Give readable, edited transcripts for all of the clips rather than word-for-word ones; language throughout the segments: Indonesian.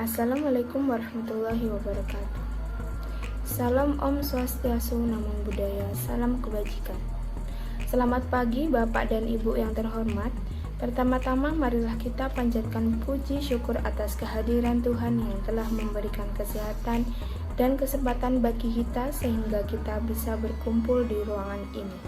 Assalamualaikum warahmatullahi wabarakatuh. Salam Om Swastiastu, Namo Buddhaya, salam kebajikan. Selamat pagi Bapak dan Ibu yang terhormat. Pertama-tama marilah kita panjatkan puji syukur atas kehadiran Tuhan yang telah memberikan kesehatan dan kesempatan bagi kita sehingga kita bisa berkumpul di ruangan ini.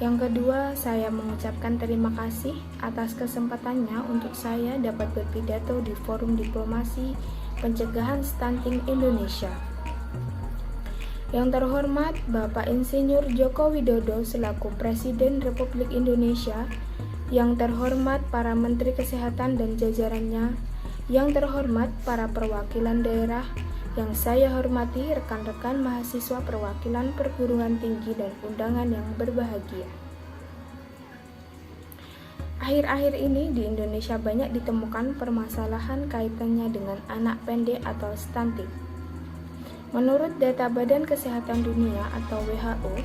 Yang kedua, saya mengucapkan terima kasih atas kesempatannya untuk saya dapat berpidato di Forum Diplomasi Pencegahan Stunting Indonesia. Yang terhormat Bapak Insinyur Joko Widodo selaku Presiden Republik Indonesia, yang terhormat para Menteri Kesehatan dan jajarannya, yang terhormat para perwakilan daerah, yang saya hormati rekan-rekan mahasiswa perwakilan perguruan tinggi dan undangan yang berbahagia. Akhir-akhir ini di Indonesia banyak ditemukan permasalahan kaitannya dengan anak pendek atau stunting. Menurut data Badan Kesehatan Dunia atau WHO,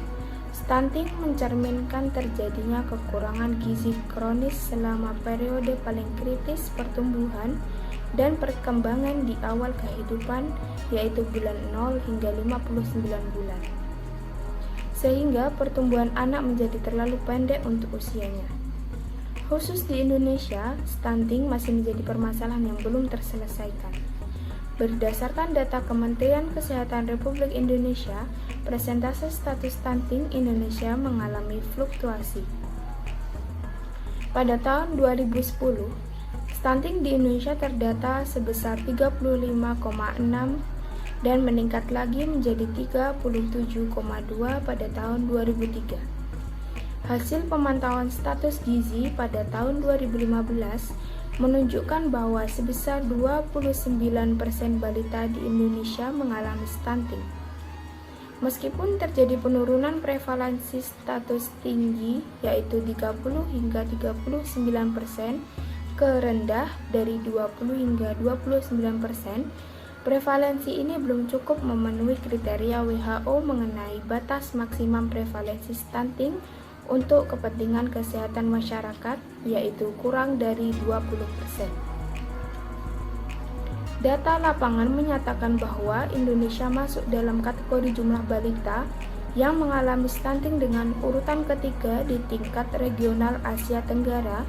stunting mencerminkan terjadinya kekurangan gizi kronis selama periode paling kritis pertumbuhan dan perkembangan di awal kehidupan, yaitu bulan 0 hingga 59 bulan. Sehingga pertumbuhan anak menjadi terlalu pendek untuk usianya. Khusus di Indonesia, stunting masih menjadi permasalahan yang belum terselesaikan. Berdasarkan data Kementerian Kesehatan Republik Indonesia, persentase status stunting Indonesia mengalami fluktuasi. Pada tahun 2010, stunting di Indonesia terdata sebesar 35,6 dan meningkat lagi menjadi 37,2 pada tahun 2003. Hasil pemantauan status gizi pada tahun 2015 menunjukkan bahwa sebesar 29% balita di Indonesia mengalami stunting. Meskipun terjadi penurunan prevalensi status tinggi yaitu 30 hingga 39% ke rendah dari 20 hingga 29%, prevalensi ini belum cukup memenuhi kriteria WHO mengenai batas maksimum prevalensi stunting untuk kepentingan kesehatan masyarakat, yaitu kurang dari 20%. Data lapangan menyatakan bahwa Indonesia masuk dalam kategori jumlah balita yang mengalami stunting dengan urutan ketiga di tingkat regional Asia Tenggara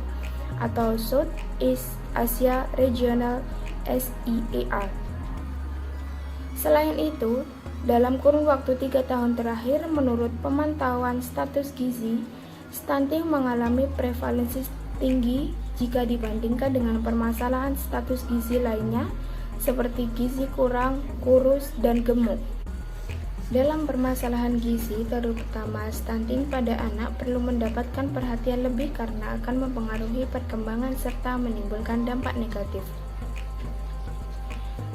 atau Southeast Asia Regional SEAR. Selain itu, dalam kurun waktu 3 tahun terakhir, menurut pemantauan status gizi, stunting mengalami prevalensi tinggi jika dibandingkan dengan permasalahan status gizi lainnya seperti gizi kurang, kurus, dan gemuk. Dalam permasalahan gizi, terutama stunting pada anak perlu mendapatkan perhatian lebih karena akan mempengaruhi perkembangan serta menimbulkan dampak negatif.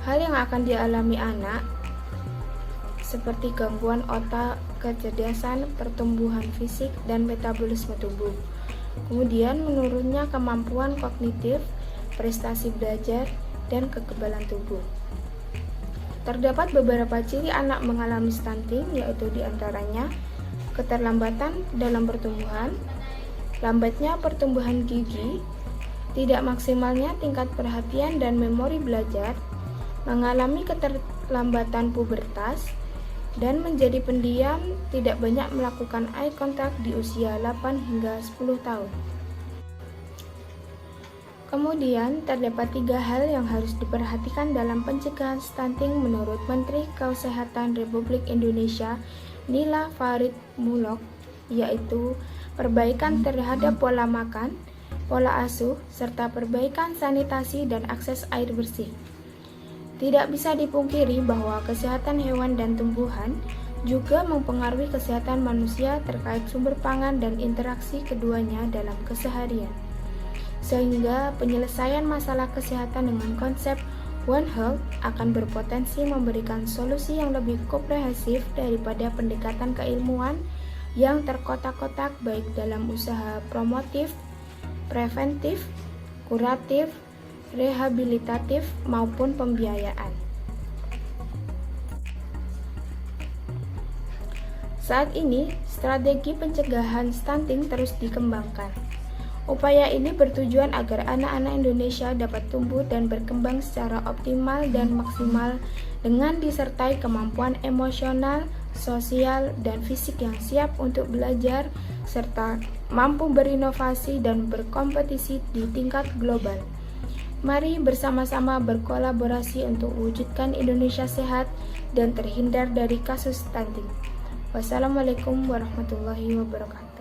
Hal yang akan dialami anak seperti gangguan otak, kecerdasan, pertumbuhan fisik, dan metabolisme tubuh. Kemudian menurunnya kemampuan kognitif, prestasi belajar, dan kekebalan tubuh. Terdapat beberapa ciri anak mengalami stunting, yaitu diantaranya keterlambatan dalam pertumbuhan, lambatnya pertumbuhan gigi, tidak maksimalnya tingkat perhatian dan memori belajar, mengalami keterlambatan pubertas, dan menjadi pendiam, tidak banyak melakukan eye contact di usia 8 hingga 10 tahun. Kemudian, terdapat 3 hal yang harus diperhatikan dalam pencegahan stunting menurut Menteri Kesehatan Republik Indonesia Nila Farid Mulok, yaitu perbaikan terhadap pola makan, pola asuh, serta perbaikan sanitasi dan akses air bersih. Tidak bisa dipungkiri bahwa kesehatan hewan dan tumbuhan juga mempengaruhi kesehatan manusia terkait sumber pangan dan interaksi keduanya dalam keseharian. Sehingga penyelesaian masalah kesehatan dengan konsep One Health akan berpotensi memberikan solusi yang lebih komprehensif daripada pendekatan keilmuan yang terkotak-kotak baik dalam usaha promotif, preventif, kuratif, rehabilitatif, maupun pembiayaan. Saat ini, strategi pencegahan stunting terus dikembangkan. Upaya ini bertujuan agar anak-anak Indonesia dapat tumbuh dan berkembang secara optimal dan maksimal dengan disertai kemampuan emosional, sosial, dan fisik yang siap untuk belajar serta mampu berinovasi dan berkompetisi di tingkat global. Mari bersama-sama berkolaborasi untuk wujudkan Indonesia sehat dan terhindar dari kasus stunting. Wassalamualaikum warahmatullahi wabarakatuh.